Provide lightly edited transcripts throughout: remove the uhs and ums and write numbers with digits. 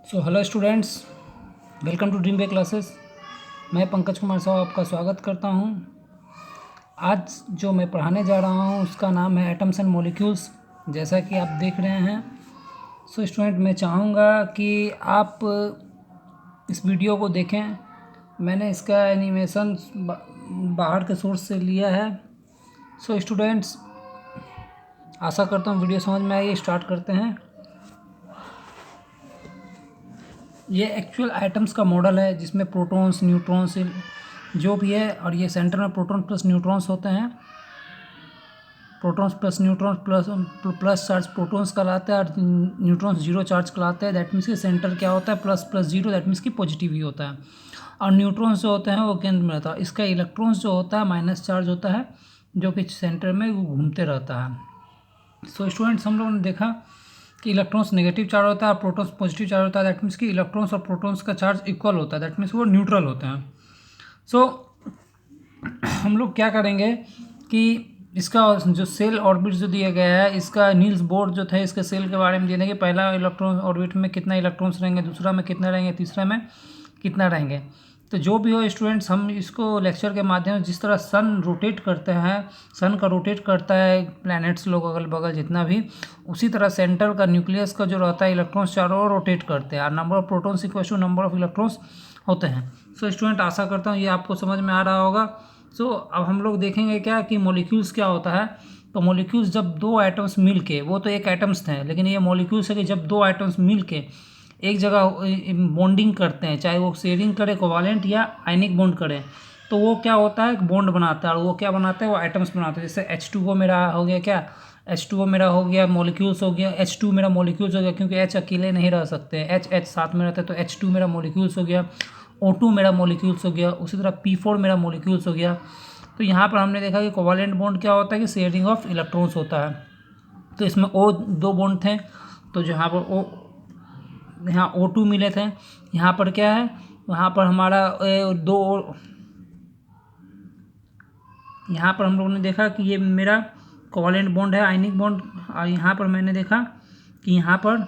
So hello students, welcome to Dream Way Classes. मैं पंकज कुमार साहब आपका स्वागत करता हूं। आज जो मैं पढ़ाने जा रहा हूं उसका नाम है एटम्स एंड मॉलिक्यूल्स, जैसा कि आप देख रहे हैं। सो स्टूडेंट, मैं चाहूँगा कि आप इस वीडियो को देखें। मैंने इसका एनिमेशन बाहर के सोर्स से लिया है। सो स्टूडेंट्स, आशा करता हूँ वीडियो समझ में आइए। स्टार्ट करते हैं। ये एक्चुअल एटम्स का मॉडल है जिसमें प्रोटॉन्स, न्यूट्रॉन्स जो भी है, और ये सेंटर में प्रोटॉन प्लस न्यूट्रॉन्स होते हैं। Protons plus neutrons plus charge protons कहलाता है और न्यूट्रॉन्स जीरो चार्ज कहलाते हैं। दैट मीन्स कि सेंटर क्या होता है, plus plus zero, that means कि पॉजिटिव ही होता है। और न्यूट्रॉन्स जो होते हैं वो केंद्र में रहता है। इसका इलेक्ट्रॉन्स जो होता है माइनस चार्ज होता है, जो कि सेंटर में घूमते रहता है। सो स्टूडेंट्स, हम लोगों ने देखा कि इलेक्ट्रॉन्स नेगेटिव चार्ज होता है और प्रोटॉन्स पॉजिटिव चार्ज होता है। दैट मीन्स कि इलेक्ट्रॉन्स और प्रोटॉन्स का चार्ज इक्वल होता है। दैट मीन्स वो न्यूट्रल होते हैं। सो हम लोग क्या करेंगे कि इसका जो सेल ऑर्बिट जो दिया गया है, इसका नील्स बोर जो था इसके सेल के बारे में दिए कि पहला इलेक्ट्रॉन ऑर्बिट में कितना इलेक्ट्रॉन्स रहेंगे, दूसरा में कितना रहेंगे, तीसरा में कितना रहेंगे। तो जो भी हो स्टूडेंट्स, हम इसको लेक्चर के माध्यम से जिस तरह सन रोटेट करते हैं, सन का रोटेट करता है प्लैनेट्स लोग अगल बगल जितना भी, उसी तरह सेंटर का न्यूक्लियस का जो रहता है इलेक्ट्रॉन्स चारों ओर रोटेट करते हैं और number of protons equal to number of electrons होते हैं। सो स्टूडेंट, आशा करता हूँ ये आपको समझ में आ रहा होगा। सो अब हम लोग देखेंगे क्या कि मॉलिक्यूल्स क्या होता है। तो मॉलिक्यूल्स जब दो एटम्स मिल के, वो तो एक एटम्स थे, लेकिन ये मॉलिक्यूल्स है कि जब दो एटम्स मिल के एक जगह बॉन्डिंग करते हैं, चाहे वो शेयरिंग करे कोवालेंट या आयनिक बॉन्ड करे, तो वो क्या होता है, बॉन्ड बनाता है। और वो क्या बनाता है, वो एटम्स बनाता है। जैसे H2O मेरा हो गया, क्या H2O मेरा हो गया मॉलिक्यूल्स हो गया, H2 मेरा मॉलिक्यूल्स हो गया, क्योंकि H अकेले नहीं रह सकते, H साथ में रहता है, तो H2 मेरा मॉलिक्यूल्स हो गया। O2 मेरा मॉलिक्यूल्स हो गया। उसी तरह P4 मेरा मॉलिक्यूल्स हो गया। तो यहाँ पर हमने देखा कि कोवालेंट बॉन्ड क्या होता है कि शेयरिंग ऑफ इलेक्ट्रॉन्स होता है। तो इसमें O दो बॉन्ड थे, तो जहाँ पर यहाँ O2 मिले थे। यहाँ पर क्या है, यहाँ पर हमारा यहाँ पर हम लोगों ने देखा कि ये मेरा कोवालेंट बॉन्ड है, आयनिक बॉन्ड। और यहाँ पर मैंने देखा कि यहाँ पर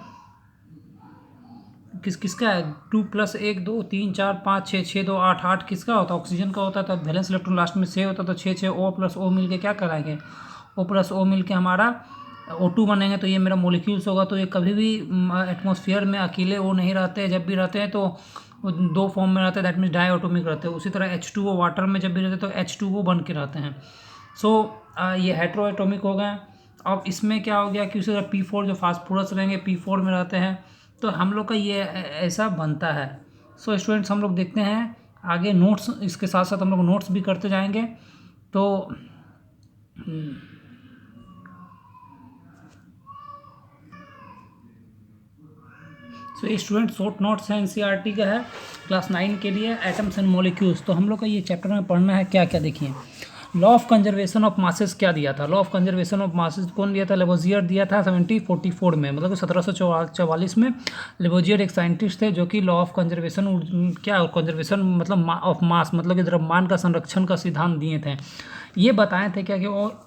किसका है, 2+1 2 3 4 5 6 6 2 8 8 किसका होता है, ऑक्सीजन का होता है। तो वैलेंस इलेक्ट्रॉन लास्ट में 6 होता है, तो 6 O प्लस O मिल के क्या कराएंगे, O प्लस O मिल के हमारा O2 बनेंगे। तो ये मेरा मॉलिक्यूल्स होगा। तो ये कभी भी एटमॉस्फेयर में अकेले वो नहीं रहते हैं, जब भी रहते हैं तो दो फॉर्म में रहते हैं, दैट मीन्स डाईएटॉमिक रहते हैं। उसी तरह H2O वाटर में जब भी रहते हैं तो H2O बन के रहते हैं। सो ये हेट्रोएटॉमिक हो गए। अब इसमें क्या हो गया कि उसी तरह P4 जो फास्फोरस रहेंगे P4 में रहते हैं। तो हम लोग का ये ऐसा बनता है। सो स्टूडेंट्स, हम लोग देखते हैं आगे नोट्स, इसके साथ साथ हम लोग नोट्स भी करते जाएंगे। तो सो ये स्टूडेंट शॉर्ट नोट्स है, एनसीईआरटी का है, क्लास 9 के लिए, एटम्स एंड मॉलिक्यूल्स। तो हम लोग का ये चैप्टर में पढ़ना है क्या क्या, देखिए। Law of conservation of masses क्या दिया था, law of conservation of masses कौन दिया था, लेवोजियर दिया था 1744 में, मतलब 1744 में। लेवोजियर एक साइंटिस्ट थे जो कि लॉ ऑफ कंजर्वेशन, क्या कंजर्वेशन मतलब ऑफ मास, मतलब कि द्रव्यमान का संरक्षण का सिद्धांत दिए थे। ये बताए थे क्या कि और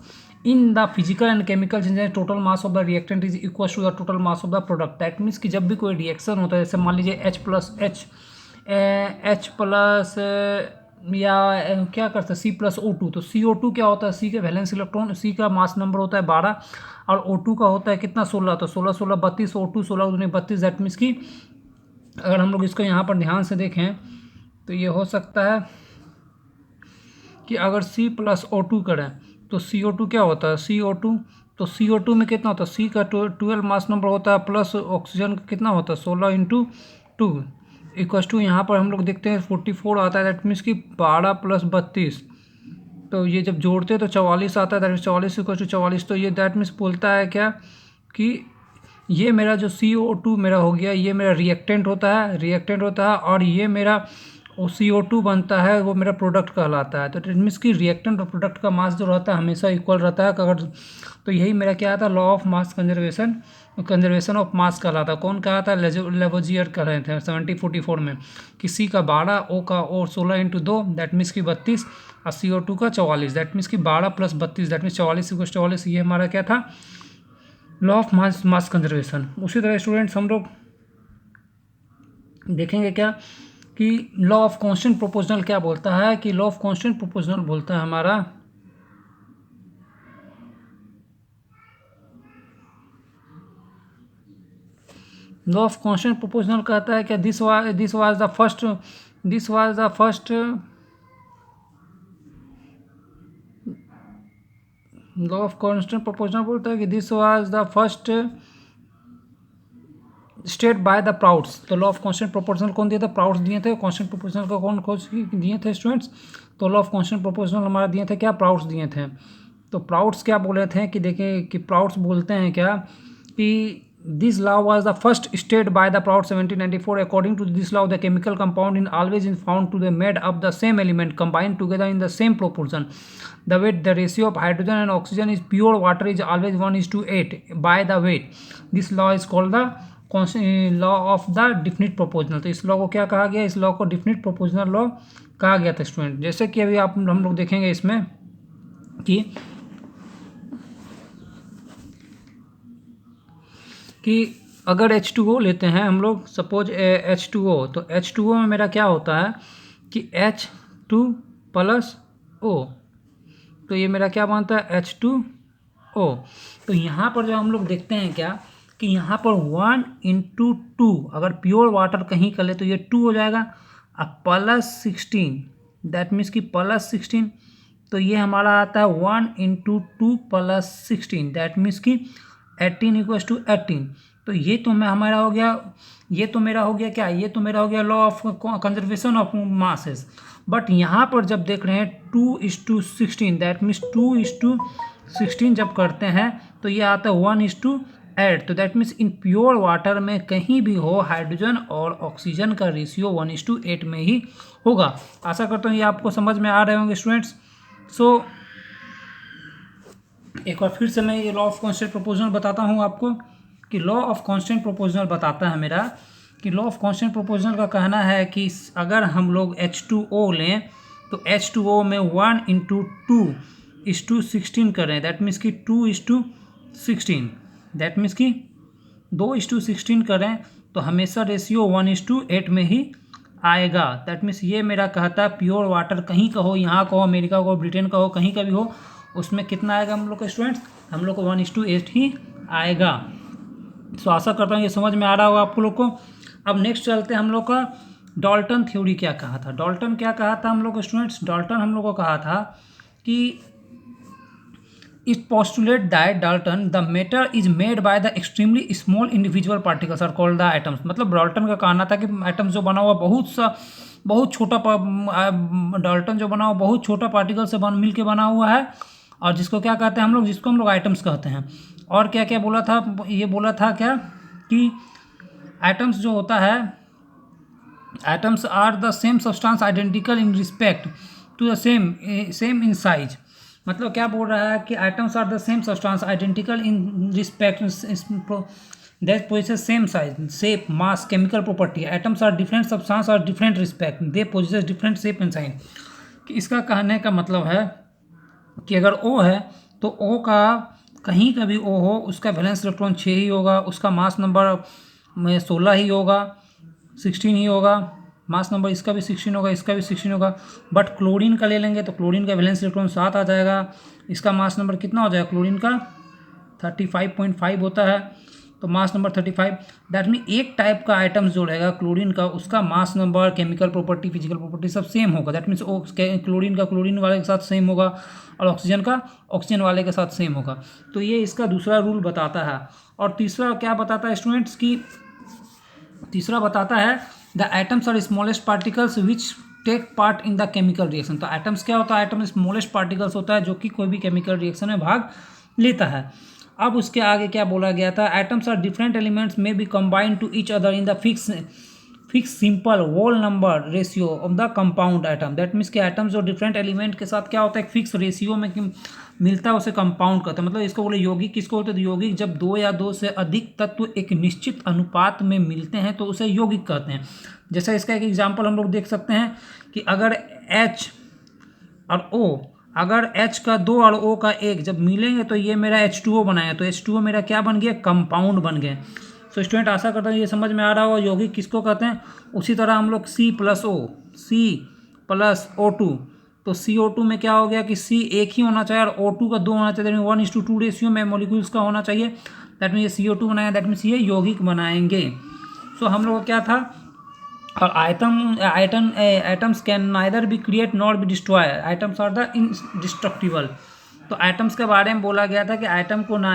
in the physical and chemical changes total mass of the reactant is equal to the total mass of the product. That means कि जब भी कोई रिएक्शन होता है, जैसे मान लीजिए H प्लस या क्या करते हैं C+O2, तो CO2 क्या होता है, C का वैलेंस इलेक्ट्रॉन, C का मास नंबर होता है 12 और O2 का होता है कितना 16, तो 16 16 32, O2 16 दूनी 32। दैट मीन्स कि अगर हम लोग इसको यहाँ पर ध्यान से देखें तो ये हो सकता है कि अगर C+O2 करें तो CO2 क्या होता है, CO2, तो CO2 में कितना होता है, C का 12 मास नंबर होता है, प्लस ऑक्सीजन का कितना होता है 16 × 2 इक्वस टू, यहाँ पर हम लोग देखते हैं 44 आता है। दैट मीन्स कि 12 + 32, तो ये जब जोड़ते हैं तो 44 आता है। That means 44 = 44। तो ये दैट मीन्स बोलता है क्या कि ये मेरा जो CO2 मेरा हो गया, ये मेरा रिएक्टेंट होता है और ये मेरा वो CO2 बनता है, वो मेरा प्रोडक्ट कहलाता है। तो इट मीन्स कि रिएक्टेंट और प्रोडक्ट का मास जो रहता है हमेशा इक्वल रहता है। अगर तो यही मेरा क्या आता है, law of mass conservation of mass कहलाता है। कौन कहा था, लेवोजियर कर रहे थे 1744 में, कि C का 12, O का 16 × 2, दैट मीन्स कि 32, और CO2 का 44, दैट मीन्स कि 12 + 32, दैट मीन्स 44 = 44। ये हमारा क्या था, लॉ ऑफ मास कंजर्वेशन। उसी तरह स्टूडेंट्स हम लोग देखेंगे क्या कि लॉ ऑफ कांस्टेंट प्रोपोर्शनल क्या बोलता है, कि लॉ ऑफ कांस्टेंट प्रोपोर्शनल बोलता है हमारा लॉ ऑफ कांस्टेंट प्रोपोर्शनल कहता है कि this was the first law of constant proportional बोलता है कि this was the first state by the Proust's. तो लॉ ऑफ कांस्टेंट प्रोपोर्शनल कौन दिए थे, प्राउड्स दिए थे। कांस्टेंट प्रोपोर्शनल का कौन खोज दिए थे स्टूडेंट्स, तो लॉ ऑफ कांस्टेंट प्रोपोर्शनल हमारा दिए थे क्या, प्राउड्स दिए थे। तो प्राउड्स क्या बोले थे कि देखें कि प्राउड्स बोलते हैं क्या कि this law was the first state by the proud 1794। According to this law the chemical compound in always in found to the made of the same element combined together in the same proportion. The weight, the ratio of hydrogen and oxygen is pure water is always 1:8 by the weight. This law is called the law of the definite proportional. तो इस law को क्या कहा गया, इस law को definite proportional law कहा गया था स्टूडेंट। जैसे कि अभी आप हम लोग देखेंगे इसमें कि अगर H2O लेते हैं हम लोग, सपोज H2O, तो H2O में मेरा क्या होता है कि H2+O, तो ये मेरा क्या बनता है H2O। तो यहाँ पर जो हम लोग देखते हैं क्या कि यहाँ पर 1 × 2, अगर प्योर वाटर कहीं कर ले तो ये 2 हो जाएगा। अब +16, दैट मीन्स कि +16, तो ये हमारा आता है 1 × 2 + 16, दैट मीन्स कि 18 = 18। तो ये तो मैं हमारा हो गया, ये तो मेरा हो गया क्या, ये तो मेरा हो गया law of conservation of masses. But यहाँ पर जब देख रहे हैं 2:16, दैट मीन्स 2:16 जब करते हैं तो ये आता है 1:8। तो that means in pure water में कहीं भी हो हाइड्रोजन और ऑक्सीजन का रेशियो 1:8 में ही होगा। आशा करता हूँ ये आपको समझ में आ रहे होंगे स्टूडेंट्स। सो एक बार फिर से मैं ये लॉ ऑफ कांस्टेंट प्रोपोर्शनल बताता हूँ आपको कि लॉ ऑफ कांस्टेंट प्रोपोर्शनल बताता है मेरा कि लॉ ऑफ कांस्टेंट प्रोपोर्शनल का कहना है कि अगर हम लोग H2O लें तो H2O में 1 × 2:16 करें, दैट मीन्स कि 2:16, दैट मीन्स कि 2:16 करें तो हमेशा रेशियो 1:8 में ही आएगा। दैट मीन्स ये मेरा कहता है प्योर वाटर कहीं का हो, यहाँ का हो, अमेरिका का हो, ब्रिटेन का हो, कहीं का भी हो, उसमें कितना आएगा हम लोग के स्टूडेंट्स, हम लोग को 1:8 ही आएगा। तो आशा करता हूँ ये समझ में आ रहा होगा आप लोग को। अब नेक्स्ट चलते हैं हम लोग का डाल्टन थ्योरी क्या कहा था। डाल्टन क्या कहा था हम लोग को स्टूडेंट्स, डाल्टन हम लोग को कहा था कि it postulate that Dalton the matter is made by the extremely small individual particles are called the atoms. मतलब डाल्टन का कहना था कि एटम्स जो बना हुआ बहुत छोटा, डाल्टन जो बना हुआ बहुत छोटा पार्टिकल से मिल के बना हुआ है, और जिसको क्या कहते हैं हम लोग, जिसको हम लोग आइटम्स कहते हैं। और क्या क्या बोला था, ये बोला था क्या कि एटम्स जो होता है, atoms are the same substance identical in respect to the same in size. मतलब क्या बोल रहा है कि atoms are the same substance identical in respect that possesses same size shape mass chemical property. Atoms are different substance और different respect they possesses different shape and sign. इसका कहने का मतलब है कि अगर O है तो O का कहीं का भी O हो, उसका वैलेंस इलेक्ट्रॉन 6 ही होगा, उसका मास नंबर में 16 ही होगा, 16 ही होगा, मास नंबर इसका भी 16 होगा, इसका भी 16 होगा। बट क्लोरीन का ले लेंगे तो क्लोरीन का वैलेंस इलेक्ट्रॉन 7 आ जाएगा, इसका मास नंबर कितना हो जाएगा, क्लोरीन का 35.5 होता है, तो मास नंबर 35। दैट मीन एक टाइप का आइटम्स जो रहेगा क्लोरीन का, उसका mass number, chemical property, physical property सब सेम होगा। दैट मीन्स क्लोरीन का क्लोरीन वाले के साथ सेम होगा और ऑक्सीजन का ऑक्सीजन वाले के साथ सेम होगा। तो ये इसका दूसरा रूल बताता है। और तीसरा क्या बताता है स्टूडेंट्स की, तीसरा बताता है the atoms are smallest particles which take part in the chemical reaction. तो एटम्स क्या होता है, एटम स्मॉलेस्ट पार्टिकल्स होता है जो कि कोई भी केमिकल रिएक्शन में भाग लेता है। अब उसके आगे क्या बोला गया था, एटम्स आर डिफरेंट एलिमेंट्स में be combined to each other in the fix simple whole number ratio of the compound atom. That means कि एटम्स जो डिफरेंट एलिमेंट के साथ क्या होता है, फिक्स रेशियो में मिलता है, उसे कंपाउंड कहते हैं। मतलब इसको बोले यौगिक, किसको बोलते हैं, यौगिक जब 2 या 2 से अधिक तत्व एक निश्चित अनुपात में मिलते हैं तो उसे यौगिक कहते हैं। जैसे इसका एक एग्जाम्पल हम लोग देख सकते हैं कि अगर H और O, अगर H का 2 और O का 1 जब मिलेंगे तो ये मेरा H2O बनाएगा, तो H2O मेरा क्या बन गया, कंपाउंड बन गया। सो स्टूडेंट आशा करता हूँ ये समझ में आ रहा होगा यौगिक किसको कहते हैं। उसी तरह हम लोग C+O तो CO2 में क्या हो गया कि C एक ही होना चाहिए और O2 का 2 होना चाहिए, 1:2 रेशियो में मॉलिक्यूल्स का होना चाहिए। दैट मीन ये CO2 बनाया, दैट मीन्स ये यौगिक बनाएंगे। सो हम लोग का क्या था, और atoms can neither be create not be destroy, atoms are the indestructible. तो आइटम्स के बारे में बोला गया था कि आइटम को ना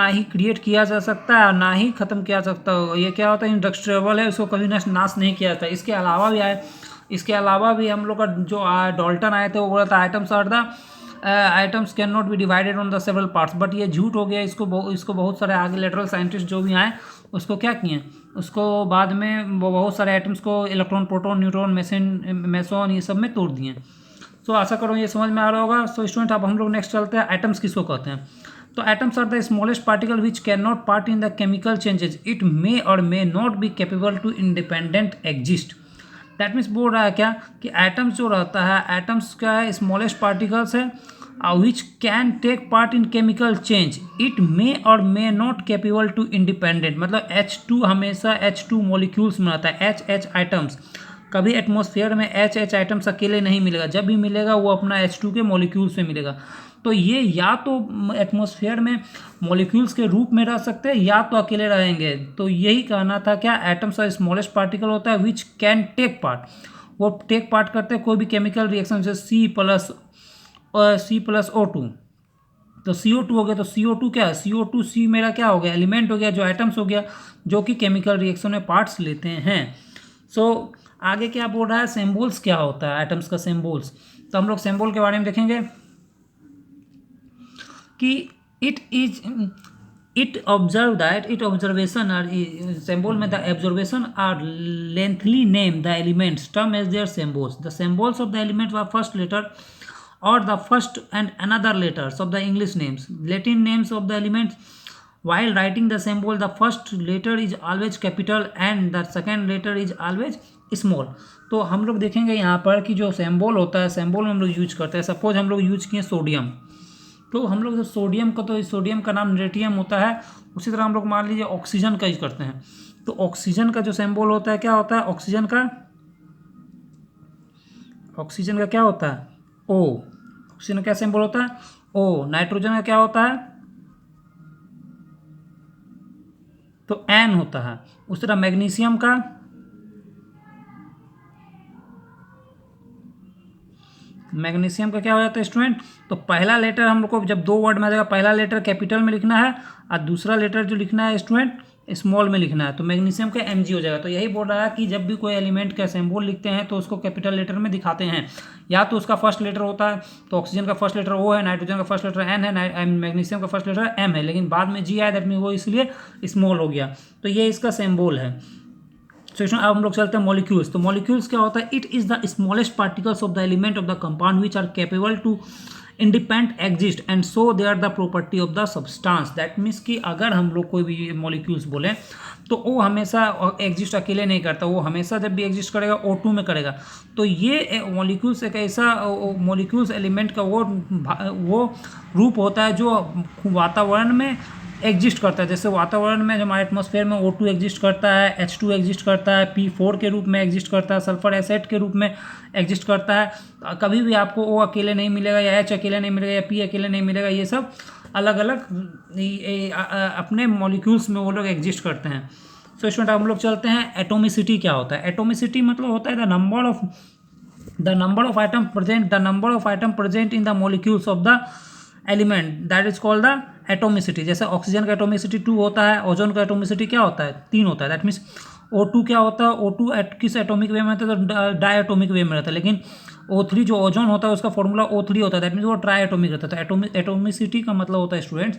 ही क्रिएट किया जा सकता है और ना ही ख़त्म किया जा सकता है। ये क्या होता है, इंडस्ट्रिएबल है, उसको कभी नाश नहीं किया जाता। इसके अलावा भी हम लोग का जो डॉल्टन आए थे वो बोला था items can not be divided on the several parts, but ये झूठ हो गया। इसको बहुत सारे आगे लेटरल साइंटिस्ट जो भी आए उसको क्या किए, उसको बाद में वो बहुत सारे आइटम्स को इलेक्ट्रॉन, प्रोटॉन, न्यूट्रॉन, मेसॉन ये सब में तोड़ दिए। सो आशा करो ये समझ में आ रहा होगा। सो स्टूडेंट अब हम लोग नेक्स्ट चलते हैं, एटम्स किसको कहते हैं। तो atoms are the smallest particle which can not part in the chemical changes, it may or may not be capable to independent exist. That means बोल रहा है क्या कि एटम्स जो रहता है, एटम्स क्या है, स्मॉलेस्ट पार्टिकल्स है which can take part in chemical change, it may or may not capable to independent. मतलब H2 हमेशा H2 मॉलिक्यूल्स में रहता है, H आइटम्स। कभी एटमॉस्फेयर में H आइटम्स अकेले नहीं मिलेगा, जब भी मिलेगा वो अपना H2 के मॉलिक्यूल्स में मिलेगा। तो ये या तो एटमॉस्फेयर में मॉलिक्यूल्स के रूप में रह सकते हैं या तो अकेले रहेंगे। तो यही कहना था क्या, एटम्स और स्मॉलेस्ट पार्टिकल होता है विच कैन टेक पार्ट, वो टेक पार्ट करते हैं कोई भी केमिकल रिएक्शन, जैसे C+O2। तो CO2 हो गया, तो CO2 क्या है, CO2 मेरा क्या हो गया, एलिमेंट हो गया, जो एटम्स हो गया, जो कि केमिकल रिएक्शन में पार्ट्स लेते हैं। सो आगे क्या बोल रहा है, सिंबल्स क्या होता है एटम्स का सिंबल्स। तो हम लोग सिंबल के बारे में देखेंगे कि इट ऑब्जर्वेशन आर सिंबल में the observation are lengthy name the elements term as their symbols, the symbols of the elements are first letter or the first and another letters of the English names, Latin names of the elements. While writing the symbol, the first letter is always capital and the second letter is always small. तो हम लोग देखेंगे यहाँ पर कि जो symbol होता है, सिंबल में हम लोग यूज करते हैं। सपोज हम लोग यूज किए सोडियम, तो हम लोग सोडियम का नाम नेटियम होता है। उसी तरह हम लोग मान लीजिए ऑक्सीजन का यूज करते हैं, तो ऑक्सीजन का जो सिंबल होता है क्या होता है, ऑक्सीजन का क्या होता है, O। ऑक्सीजन का क्या सिंबल होता है, O। नाइट्रोजन का क्या होता है, तो N होता है। उस तरह मैग्नीशियम का क्या हो जाता है स्टूडेंट, तो पहला लेटर हम लोग को जब दो वर्ड में आ जाएगा, पहला लेटर कैपिटल में लिखना है और दूसरा लेटर जो लिखना है स्टूडेंट स्मॉल में लिखना है, तो मैग्नीशियम का Mg हो जाएगा। तो यही बोल रहा है कि जब भी कोई एलिमेंट का सिंबल लिखते हैं तो उसको कैपिटल लेटर में दिखाते हैं, या तो उसका फर्स्ट लेटर होता है, तो ऑक्सीजन का फर्स्ट लेटर O है, नाइट्रोजन का फर्स्ट लेटर N है, मैग्नीशियम का फर्स्ट लेटर M है, लेकिन बाद में G आया, दैट मीन वो इसलिए स्मॉल हो गया। तो ये इसका सिंबल है। सेक्शन अब हम लोग चलते हैं मॉलिक्यूल्स। तो मॉलिक्यूल्स क्या होता है, it is the smallest particles of the element of the compound which are capable to independent exist and so they are the property of the substance. That means कि अगर हम लोग कोई भी मॉलिक्यूल्स बोलें तो वो हमेशा एग्जिस्ट अकेले नहीं करता, वो हमेशा जब भी एग्जिस्ट करेगा O2 में करेगा। तो ये मॉलिक्यूल्स एक ऐसा मॉलिक्यूल्स एलिमेंट का वो रूप होता है जो वातावरण में एग्जिस्ट करता है। जैसे वातावरण में हमारे एटमॉस्फेयर में O2 एग्जिस्ट करता है, H2 एग्जिस्ट करता है, P4 के रूप में एग्जिस्ट करता है, सल्फर एसिड के रूप में एग्जिस्ट करता है। कभी भी आपको O अकेले नहीं मिलेगा, या H अकेले नहीं मिलेगा, या P अकेले नहीं मिलेगा। ये सब अलग अलग अपने मॉलिक्यूल्स में वो लोग एग्जिस्ट करते हैं। सो स्टूडेंट हम लोग चलते हैं, एटोमिसिटी क्या होता है। एटोमिसिटी मतलब होता है the number of item present in the molecules of the element, that is called the atomicity. जैसे ऑक्सीजन का एटोमिसिटी 2 होता है, ओजोन का एटोमिसिटी क्या होता है, 3 होता है। दैट मीन्स O2 क्या होता है, O2 किस एटोमिक वे में रहता है, तो डाई एटोमिक वे में रहता है। लेकिन O3 जो ओजोन होता है उसका फॉर्मूला O3 होता है, दैट मीन्स वो ट्राई एटोमिक रहता है। तो एटोमिसिटी का मतलब होता है स्टूडेंट्स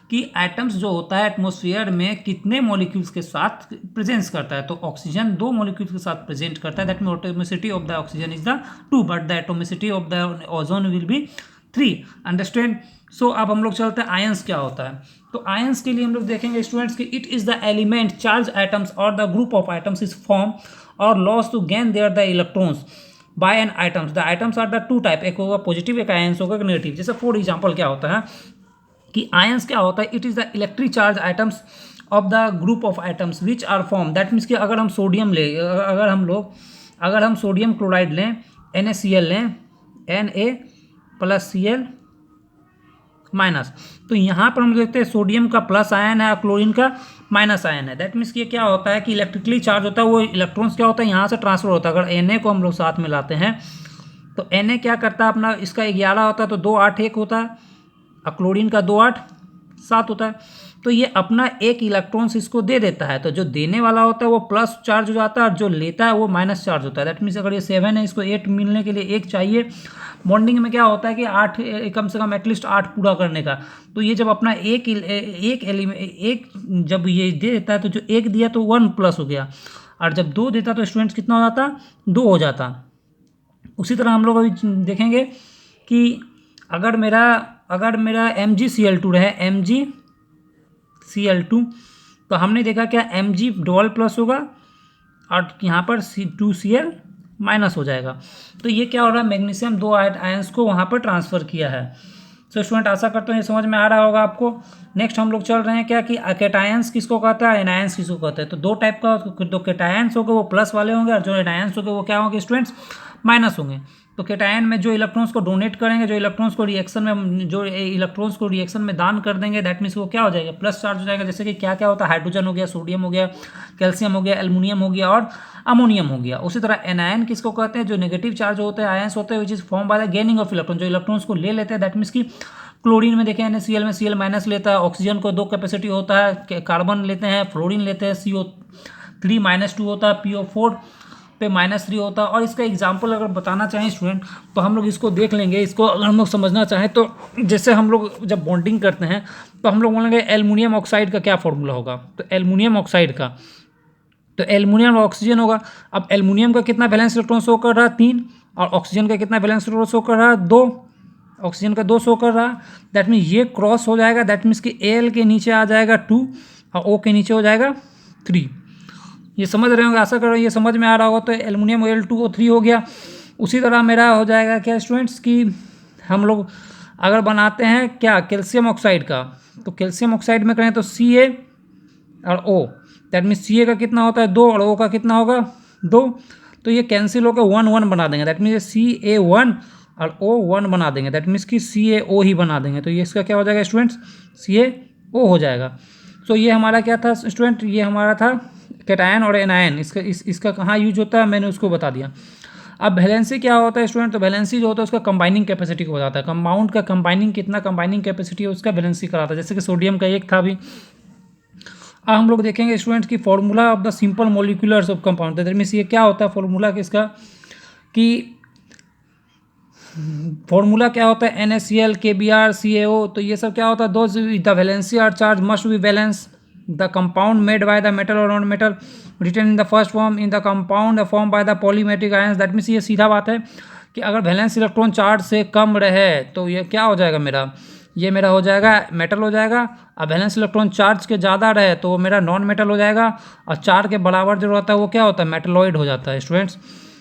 कि एटम्स जो होता है एटमॉस्फेयर में कितने मॉलिक्यूल्स के साथ प्रेजेंस करता है। तो ऑक्सीजन 2 मॉलिक्यूल्स के साथ प्रेजेंट करता है, that mean atomicity of the oxygen is the 2, but the atomicity of the ozone will be 3। Understand. So अब हम लोग चलते हैं आयंस क्या होता है। तो आयंस के लिए हम लोग देखेंगे स्टूडेंट्स कि it is the element charge atoms or the group of atoms is form or loss to gain their the electrons by an atoms. The atoms are the 2 type, एक होगा पॉजिटिव, एक ions होगा negative. जैसे for example क्या होता है कि ions क्या होता है, it is the electric charge atoms of the group of atoms which are form, that means कि अगर हम सोडियम ले अगर हम सोडियम क्लोराइड लें, NaCl लें, Na+Cl माइनस, तो यहाँ पर हम देखते हैं सोडियम का प्लस आयन है और क्लोरीन का माइनस आयन है। दैट मीन्स कि क्या होता है कि इलेक्ट्रिकली चार्ज होता है, वो इलेक्ट्रॉन्स क्या होता है यहाँ से ट्रांसफर होता है। अगर Na को हम लोग साथ में लाते हैं तो Na क्या करता है अपना, इसका 11 होता है तो 2 8 1 होता है, और क्लोरीन का 2 8 7 होता है। तो ये अपना एक इलेक्ट्रॉन्स इसको दे देता है, तो जो देने वाला होता है वो प्लस चार्ज हो जाता है और जो लेता है वो माइनस चार्ज होता है। दैट मीन्स अगर ये 7 है, इसको 8 मिलने के लिए 1 चाहिए। बॉन्डिंग में क्या होता है कि 8 कम से कम एटलीस्ट 8 पूरा करने का। तो ये जब अपना एक जब ये दे देता है तो जो 1 दिया तो 1 प्लस हो गया, और जब 2 देता तो स्टूडेंट्स कितना हो जाता, 2 हो जाता। उसी तरह हम लोग अभी देखेंगे कि अगर मेरा MgCl2 रहे, MgCl2, तो हमने देखा क्या Mg डबल प्लस होगा और यहाँ पर 2Cl माइनस हो जाएगा। तो ये क्या हो रहा है, मैग्नीशियम 2 आयंस को वहाँ पर ट्रांसफ़र किया है। सो स्टूडेंट आशा करते हैं ये समझ में आ रहा होगा आपको। नेक्स्ट हम लोग चल रहे हैं क्या कि कैटायंस किसको कहता है, एनायंस किसको कहते हैं। तो 2 टाइप का, तो कैटायंस होंगे वो प्लस वाले होंगे और जो एनायंस होंगे वो क्या होंगे स्टूडेंट्स, माइनस होंगे। तो कैटायन में जो इलेक्ट्रॉन्स को डोनेट करेंगे, जो इलेक्ट्रॉन्स को रिएक्शन में दान कर देंगे, दैट मीन्स वो क्या हो जाएगा, प्लस चार्ज हो जाएगा। जैसे कि क्या क्या होता है, हाइड्रोजन हो गया, सोडियम हो गया, कैल्शियम हो गया, एल्युमिनियम हो गया और अमोनियम हो गया। उसी तरह एनायन किसको कहते हैं, जो नेगेटिव चार्ज होते हैं, आयंस होते हैं, which is form by the gaining of electron, जो इलेक्ट्रॉन्स को ले लेते हैं। दैट मीन्स की क्लोरीन में देखें NaCl में Cl माइनस लेता है, ऑक्सीजन को 2 कैपेसिटी होता है, कार्बन लेते हैं, फ्लोरीन लेते हैं, CO3 -2 होता है, PO4 पे -3 होता है। और इसका एग्जाम्पल अगर बताना चाहें स्टूडेंट तो हम लोग इसको देख लेंगे। इसको अगर हम लोग समझना चाहें तो जैसे हम लोग जब बॉन्डिंग करते हैं तो हम लोग बोलेंगे एल्युमिनियम ऑक्साइड का क्या फॉर्मूला होगा, तो एल्युमिनियम ऑक्साइड का, तो एल्युमिनियम ऑक्सीजन होगा। अब एल्युमिनियम का कितना वैलेंस इलेक्ट्रॉन शो कर रहा है, 3, और ऑक्सीजन का कितना वैलेंस इलेक्ट्रॉन शो कर रहा है, 2, ऑक्सीजन का 2 शो कर रहा है। दैट मीन्स ये क्रॉस हो जाएगा, दैट मीन्स कि Al के नीचे आ जाएगा 2 और O के नीचे हो जाएगा 3। ये समझ रहे होंगे, आशा कर रहा हूँ ये समझ में आ रहा होगा। तो एल्युमिनियम Al2O3 हो गया। उसी तरह मेरा हो जाएगा क्या स्टूडेंट्स कि हम लोग अगर बनाते हैं क्या कैल्शियम ऑक्साइड का, तो कैल्शियम ऑक्साइड में करें तो Ca और O, दैट मीन्स Ca का कितना होता है 2 और O का कितना होगा 2, तो ये कैंसिल होकर 1 1 बना देंगे। दैट मीन्स Ca1 और O1 बना देंगे, दैट मीन्स कि CaO ही बना देंगे। तो ये इसका क्या हो जाएगा स्टूडेंट्स, CaO हो जाएगा। तो ये हमारा क्या था स्टूडेंट, ये हमारा था कैटायन और एनायन। इसका कहाँ यूज होता है मैंने उसको बता दिया। अब वैलेंसी क्या होता है स्टूडेंट, तो वैलेंसी जो होता है उसका कंबाइनिंग कैपेसिटी को बताता है। कंपाउंड का कंबाइनिंग कितना कंबाइनिंग कैपेसिटी है उसका वैलेंसी कराता है। जैसे कि सोडियम का 1 था अभी। अब हम लोग देखेंगे स्टूडेंट्स की formula of the simple molecules of compound. That means ये क्या होता है फॉर्मूला किसका, कि फॉर्मूला क्या होता है NaCl KBr CaO। तो ये सब क्या होता है, दो द वैलेंसी और charge must be balance the compound made by the metal और non metal written in the first form in the compound form by the polymetric ions. That means ये सीधा बात है कि अगर वैलेंस इलेक्ट्रॉन चार्ज से कम रहे तो ये क्या हो जाएगा मेरा हो जाएगा मेटल हो जाएगा। और वैलेंस इलेक्ट्रॉन चार्ज के ज़्यादा रहे तो वो मेरा नॉन मेटल हो जाएगा, और चार के बराबर जो रहता है वो क्या होता है मेटलॉइड हो जाता है स्टूडेंट्स।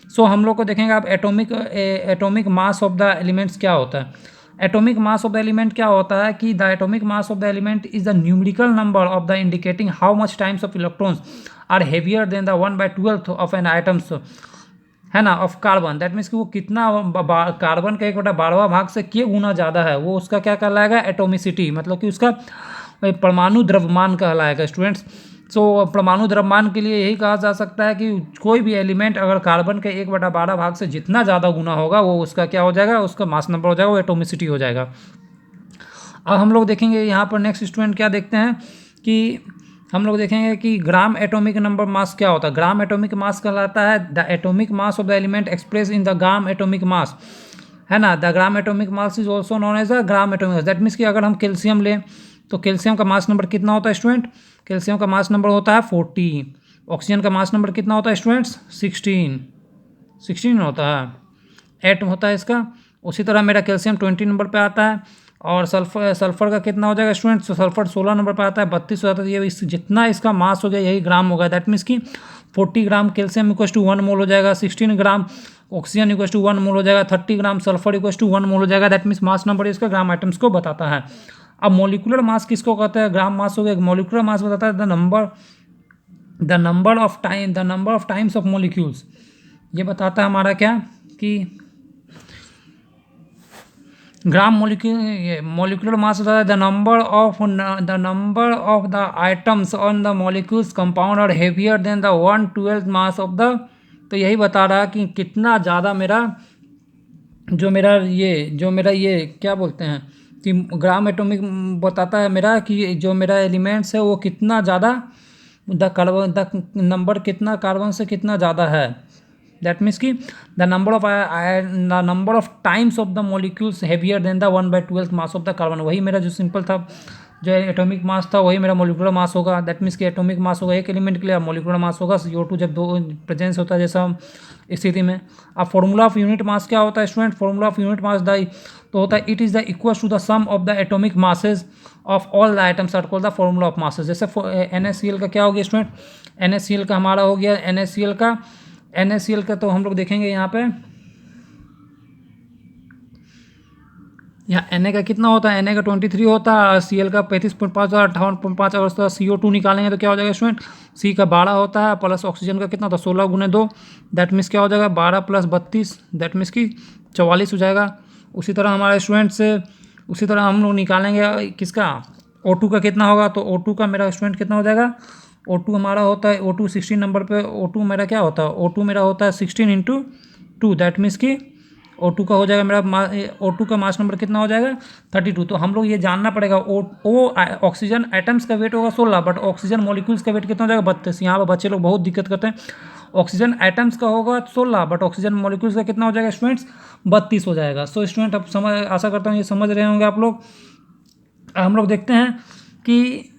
सो हम लोग को देखेंगे आप atomic mass of the elements क्या होता है। Atomic mass of the element क्या होता है कि the atomic mass of the element is the numerical number of the indicating how much times of electrons are heavier than the 1/12 of an atoms है ना of carbon. That means कि वो कितना carbon का 1/12वां भाग से क्या गुना ज़्यादा है, वो उसका क्या कहलाएगा एटोमिसिटी, मतलब कि उसका परमाणु द्रव्यमान कहलाएगा स्टूडेंट्स। सो परमाणु द्रव्यमान के लिए यही कहा जा सकता है कि कोई भी एलिमेंट अगर कार्बन के 1/12 भाग से जितना ज़्यादा गुना होगा वो उसका क्या हो जाएगा, उसका मास नंबर हो जाएगा, वो एटोमिसिटी हो जाएगा। अब हम लोग देखेंगे यहाँ पर नेक्स्ट स्टूडेंट क्या देखते हैं कि हम लोग देखेंगे कि ग्राम एटॉमिक नंबर मास क्या होता है। ग्राम एटॉमिक मास कहलाता है the atomic mass of the element express in the gram atomic mass, है ना। The gram atomic mass is also known as the gram atomic mass. That means कि अगर हम कैल्शियम लें तो कैल्शियम का मास नंबर कितना होता है स्टूडेंट, कैल्शियम का मास नंबर होता है 40। ऑक्सीजन का मास नंबर कितना होता है स्टूडेंट्स 16 होता है, 8 होता है इसका। उसी तरह मेरा कैल्शियम 20 नंबर पे आता है, और सल्फर का कितना हो जाएगा स्टूडेंट्स, सल्फर 16 नंबर पर आता है, 32 हो जाता है। ये जितना इसका मास हो गया यही ग्राम होगा। दैट मीन्स कि 40 ग्राम कैल्शियम इक्वल टू 1 मोल हो जाएगा, 16 ग्राम ऑक्सीजन इक्वल टू 1 मोल हो जाएगा, 30 ग्राम सल्फर इक्वल टू 1 मोल हो जाएगा। दैट मीन्स मास नंबर इसका ग्राम आइटम्स को बताता है। अब मॉलिक्यूलर मास किसको कहते हैं, ग्राम मास हो गया। मॉलिक्यूलर मास बताता है the number of times of molecules. ये बताता है हमारा क्या कि ग्राम मॉलिक्यूलर मास होता है the number of the atoms on the molecules compound और heavier than the 1/12 mass of the. तो यही बता रहा है कि कितना ज़्यादा जो मेरा ये क्या बोलते हैं कि ग्राम एटॉमिक बताता है मेरा कि जो मेरा एलिमेंट्स है वो कितना ज़्यादा द नंबर कितना कार्बन से कितना ज़्यादा है। दैट मीन्स कि the number of times of the molecules heavier than the 1/12 mass of the carbon. वही मेरा जो सिंपल था जो एटॉमिक मास था वही मेरा मॉलिक्यूलर मास होगा। दैट मीन्स कि एटॉमिक मास होगा एक एलिमेंट के लिए, मॉलिक्यूलर मास होगा CO2 जब दो प्रेजेंस होता है जैसा स्थिति में। अब फॉर्मूला ऑफ यूनिट मास क्या होता है student, formula of unit mass तो होता है it is the equal to the sum of the atomic masses of all the atoms are called the formula of masses. जैसे NaCl का क्या हो गया स्टूडेंट, NaCl का हमारा हो गया NaCl का तो हम लोग देखेंगे यहाँ पे यहाँ Na का कितना होता है, Na का 23 होता है, Cl का 35.5 और 58.5। अगर उसका CO2 निकालेंगे तो क्या हो जाएगा स्टूडेंट, C का 12 होता है प्लस ऑक्सीजन का कितना होता है 16 × 2। दैट मीन्स क्या हो जाएगा 12 + 32, दैट मीन्स कि 44 हो जाएगा। उसी तरह हमारे स्टूडेंट से उसी तरह हम लोग निकालेंगे किसका O2 का कितना होगा, तो O2 का मेरा स्टूडेंट कितना हो जाएगा, O2 हमारा होता है O2 16 नंबर पे O2 मेरा क्या होता है, O2 मेरा होता है 16 × 2। दैट मीन्स कि O2 का हो जाएगा मेरा O2 का मास नंबर कितना हो जाएगा 32। तो हम लोग ये जानना पड़ेगा ऑक्सीजन एटम्स का वेट होगा 16 बट ऑक्सीजन मॉलिक्यूल्स का वेट कितना हो जाएगा 32। यहाँ पर बच्चे लोग बहुत दिक्कत करते हैं, ऑक्सीजन एटम्स का होगा 16 बट ऑक्सीजन मॉलिक्यूल्स का कितना हो जाएगा स्टूडेंट्स 32 हो जाएगा। सो स्टूडेंट अब आशा करता हूँ ये समझ रहे होंगे आप लोग। हम लोग देखते हैं कि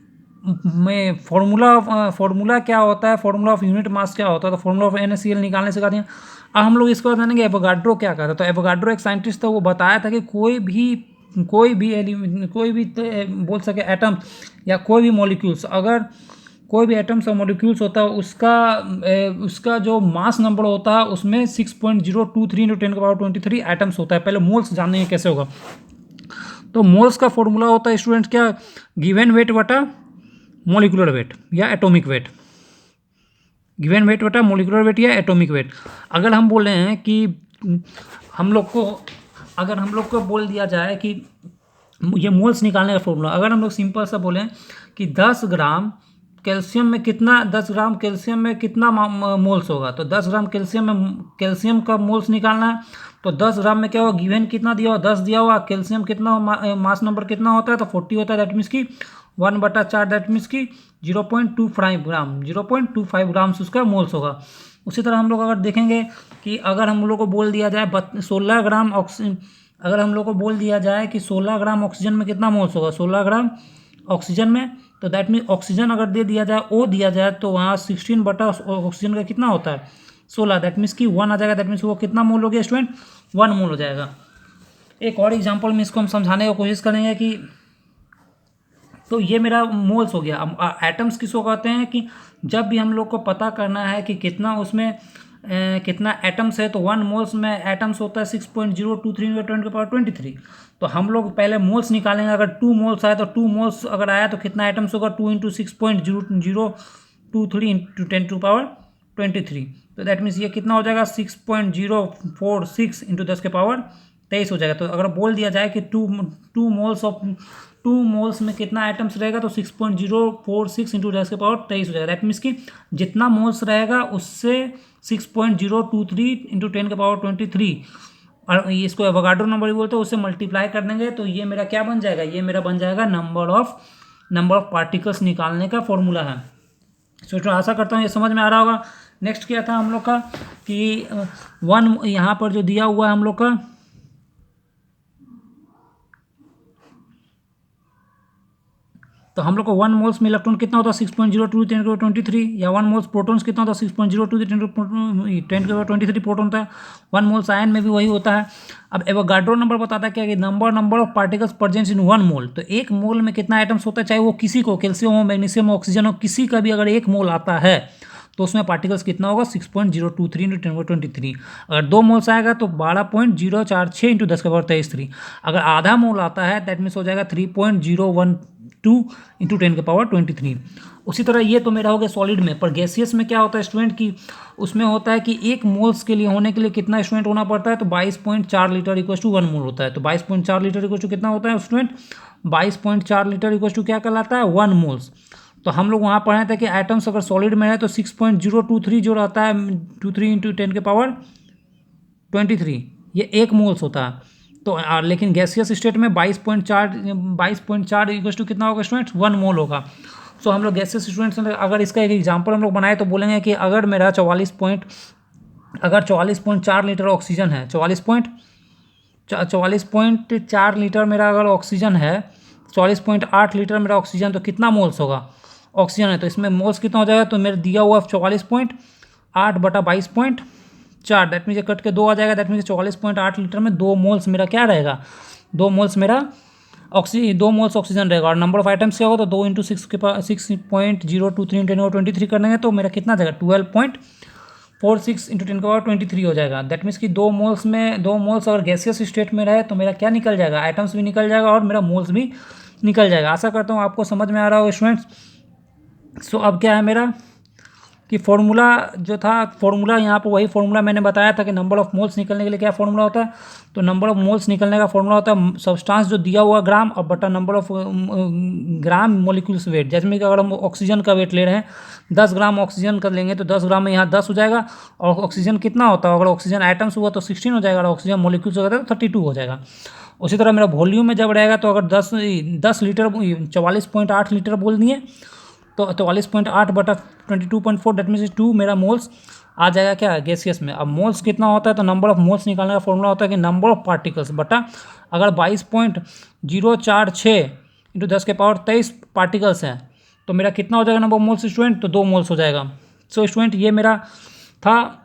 मैं फॉर्मूला क्या होता है, फॉर्मूला ऑफ यूनिट मास क्या होता है। तो फॉर्मूला ऑफ NaCl निकालने सिखा दिया। अब हम लोग इसको जानेंगे एवोगाड्रो क्या कहता है। तो एवोगाड्रो एक साइंटिस्ट था, वो बताया था कि कोई भी बोल सके एटम या कोई भी मॉलिक्यूल्स, अगर कोई भी एटम्स और मॉलिक्यूल्स होता है उसका जो मास नंबर होता है उसमें 6.023 × 10⁻23 एटम्स होता है। पहले मोल्स जानेंगे कैसे होगा। तो मोल्स का फॉर्मूला होता है स्टूडेंट क्या, गिवन वेट बटा मॉलिक्यूलर वेट या एटॉमिक वेट, गिवन वेट बटा मॉलिक्यूलर वेट या एटॉमिक वेट। अगर हम बोल रहे हैं कि हम लोग को बोल दिया जाए कि ये मोल्स निकालने का फॉर्मूला, अगर हम लोग सिंपल सा बोलें कि 10 ग्राम कैल्शियम में कितना मोल्स होगा, तो 10 ग्राम कैल्शियम का मोल्स निकालना है। तो 10 ग्राम में क्या होगा, गिवन कितना दिया हुआ 10 दिया हुआ, कैल्शियम कितना मास नंबर कितना होता है तो 40 होता है। दैट मीन्स की 1/4 दैट मीन्स की 0.25 ग्राम उसका मोल्स होगा। उसी तरह हम लोग अगर देखेंगे कि अगर हम लोग को बोल दिया जाए 16 ग्राम अगर हम लोग को बोल दिया जाए कि 16 ग्राम ऑक्सीजन में कितना मोल्स होगा, 16 ग्राम ऑक्सीजन में, तो दैट मीन ऑक्सीजन अगर दे दिया जाए O दिया जाए तो वहाँ 16 बटा ऑक्सीजन का कितना होता है 16, दैट मीन्स कि 1 आ जाएगा। दैट मीन्स वो कितना मोल हो गया स्टूडेंट 1 मोल हो जाएगा। एक और एग्जांपल में इसको हम समझाने की कोशिश करेंगे कि तो ये मेरा मोल्स हो गया। अब एटम्स किसको कहते हैं कि जब भी हम लोग को पता करना है कि कितना उसमें कितना एटम्स है, तो 1 मोल्स में एटम्स होता है 6.023 × 10⁻23। तो हम लोग पहले मोल्स निकालेंगे। अगर 2 मोल्स आए तो 2 मोल्स अगर आया तो कितना एटम्स होगा 2 × 6.023 × 10⁻23। तो दैट मीन्स ये कितना हो जाएगा 6.046 × 10⁻23 हो जाएगा। तो अगर बोल दिया जाए कि 2 मोल्स में कितना एटम्स रहेगा तो 6.046 × 10⁻23 हो जाएगा। दैट मीन्स कि जितना मोल्स रहेगा उससे 6.023 × 10⁻23 और इसको एवोगाड्रो नंबर भी बोलते हैं, उससे मल्टीप्लाई कर देंगे तो ये मेरा क्या बन जाएगा, ये मेरा बन जाएगा नंबर ऑफ पार्टिकल्स निकालने का फॉर्मूला है। तो आशा करता हूँ ये समझ में आ रहा होगा। नेक्स्ट क्या था हम लोग का कि 1 यहाँ पर जो दिया हुआ है हम लोग का, तो हम लोग को 1 मोल्स में इलेक्ट्रॉन कितना होता है 6.023 × 10⁻23 या 1 मोल्स प्रोटॉन्स कितना होता है 6.023 × 10⁻23 प्रोटॉन होता है। 1 मोल्स आयन में भी वही होता है। अब एवोगाड्रो नंबर बताता है क्या कि number of particles present in 1 मोल। तो 1 मोल में कितना एटम्स होता है, चाहे वो किसी को कैल्शियम हो, मैग्नीशियम हो, ऑक्सीजन हो, किसी का भी अगर 1 मोल आता है तो उसमें पार्टिकल्स कितना होगा 6.023 इंटू 10⁻23। अगर 2 मोल्स आएगा तो 12.046 इंटू 10⁻23। अगर आधा मोल आता है दैट मीन्स हो जाएगा 3.012 इंटू 10⁻23। उसी तरह ये तो मेरा हो गया सॉलिड में। पर गैसियस में क्या होता है स्टूडेंट की, उसमें होता है कि 1 मोल्स के लिए होने के लिए कितना स्टूडेंट होना पड़ता है, तो 22.4 लीटर इक्वल टू 1 मोल होता है। तो 22.4 लीटर इक्वल टू कितना होता है स्टूडेंट, 22.4 लीटर इक्वल टू क्या कहलाता है 1 मोल्स। तो हम लोग वहाँ पढ़े थे कि एटम्स अगर सॉलिड में है तो 6.023 जो रहता है 23 इंटू 10⁻23 ये 1 मोल्स होता है। तो लेकिन गैसियस स्टेट में 22.4 इक्वल टू कितना होगा स्टूडेंट 1 मोल होगा। सो हम लोग गैसियस स्टूडेंट्स अगर इसका एक एग्जांपल हम लोग बनाए तो बोलेंगे कि अगर मेरा 44.4 लीटर ऑक्सीजन है, 44.4 लीटर मेरा अगर ऑक्सीजन है, 44.8 लीटर मेरा ऑक्सीजन, तो कितना मोल्स होगा ऑक्सीजन है, तो इसमें मोल्स कितना हो जाएगा, तो मेरा दिया हुआ 44.8 बटा 22.4 दैट मीन्स कट के 2 आ जाएगा। दैट मीन्स 44.8 लीटर में 2 मोल्स मेरा क्या रहेगा, 2 मोल्स मेरा 2 मोल्स ऑक्सीजन रहेगा। और नंबर ऑफ आइटम्स क्या होगा, तो 2 इंटू 6.023 इंटू 10⁻23 कर देंगे तो मेरा कितना आ जाएगा 12.46 इंटू 10⁻23 हो जाएगा। दैट मीन्स कि 2 मोल्स अगर गैसियस स्टेट में रहे तो मेरा क्या निकल जाएगा, आइटम्स भी निकल जाएगा और मेरा मोल्स भी निकल जाएगा। आशा करता हूँ आपको समझ में आ रहा होगा स्टूडेंट्स। सो अब क्या है मेरा कि फॉर्मूला जो था, फॉर्मूला यहाँ पर वही फॉर्मूला मैंने बताया था कि नंबर ऑफ मोल्स निकलने के लिए क्या फॉर्मूला होता है, तो नंबर ऑफ मोल्स निकलने का फॉर्मूला होता है सब्सटेंस जो दिया हुआ ग्राम और बटा number of gram molecules weight. जैसे कि अगर हम ऑक्सीजन का वेट ले रहे हैं 10 ग्राम ऑक्सीजन का लेंगे तो 10 ग्राम में यहाँ 10 हो जाएगा। और ऑक्सीजन कितना होता है, अगर ऑक्सीजन आइटम्स हुआ तो 16 हो जाएगा, और ऑक्सीजन मोलिक्यूल्स होगा तो 32 हो जाएगा। उसी तरह मेरा वॉल्यूम में जब रहेगा तो अगर 10 लीटर 44.8 लीटर बोल दिए तो 44.8 बटा 22.4 दैट मीन्स 2 मेरा मोल्स आ जाएगा क्या गैसियस में। अब मोल्स कितना होता है, तो नंबर ऑफ मोल्स निकालने का फॉर्मूला होता है कि नंबर ऑफ पार्टिकल्स बटा अगर 22.046 इंटू 10⁻23 पार्टिकल्स हैं तो मेरा कितना हो जाएगा नंबर ऑफ मोल्स स्टूडेंट, तो 2 मोल्स हो जाएगा। सो स्टूडेंट ये मेरा था।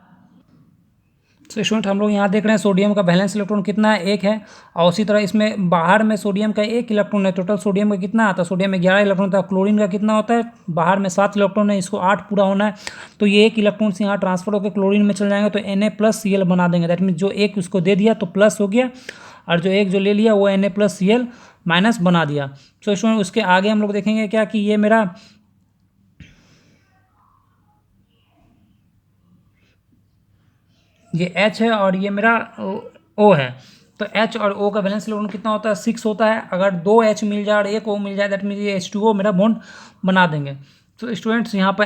तो स्टूडेंट हम लोग यहाँ देख रहे हैं सोडियम का वैलेंस इलेक्ट्रॉन कितना है, 1 है। और उसी तरह इसमें बाहर में सोडियम का 1 इलेक्ट्रॉन है। टोटल सोडियम का कितना आता है, सोडियम में 11 इलेक्ट्रॉन था। क्लोरीन का कितना होता है, बाहर में 7 इलेक्ट्रॉन है, इसको 8 पूरा होना है। तो ये 1 इलेक्ट्रॉन से यहाँ ट्रांसफर होकर क्लोरीन में चल जाएंगे तो Na+Cl बना देंगे। दैट मीन जो 1 उसको दे दिया तो प्लस हो गया, और जो 1 जो ले लिया वो Na+Cl माइनस बना दिया। तो स्टूडेंट उसके आगे हम लोग देखेंगे क्या कि ये मेरा ये H है और ये मेरा O है। तो H और O का वैलेंस इलेक्ट्रॉन कितना होता है 6 होता है। अगर 2 H मिल जाए और 1 O मिल जाए दैट मीन्स ये H2O मेरा बॉन्ड बना देंगे। तो स्टूडेंट्स यहाँ पर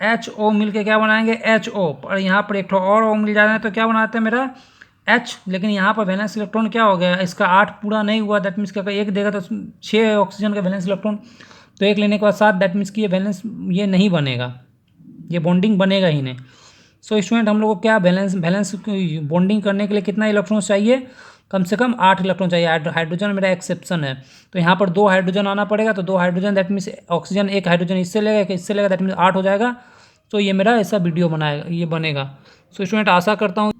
HO मिल के क्या बनाएंगे HO, और यहाँ पर एक और O मिल जाए तो क्या बनाते हैं मेरा H। लेकिन यहाँ पर वैलेंस इलेक्ट्रॉन क्या हो गया, इसका 8 पूरा नहीं हुआ। दैट मीन्स क्या 1 देगा तो 6 ऑक्सीजन का वैलेंस इलेक्ट्रॉन, तो 1 लेने के बाद 7 दैट मीन्स कि ये वैलेंस ये नहीं बनेगा, ये बॉन्डिंग बनेगा ही नहीं। सो स्टूडेंट हम लोग को क्या बैलेंस बॉन्डिंग करने के लिए कितना इलेक्ट्रॉन चाहिए, कम से कम 8 इलेक्ट्रॉन चाहिए। हाइड्रोजन मेरा एक्सेप्शन है, तो यहाँ पर 2 हाइड्रोजन आना पड़ेगा। तो 2 hydrogen that means oxygen 1 hydrogen इससे लेगा इससे लेगा दैट मीन्स 8 हो जाएगा। तो ये मेरा ऐसा वीडियो बनाएगा, ये बनेगा। सो स्टूडेंट आशा करता हूँ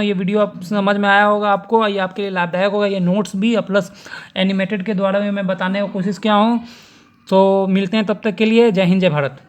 ये वीडियो आप समझ में आया होगा आपको, ये आपके लिए लाभदायक होगा। ये नोट्स भी प्लस एनिमेटेड के द्वारा भी मैं बताने की कोशिश किया हूँ। तो मिलते हैं तब तक के लिए, जय हिंद जय भारत।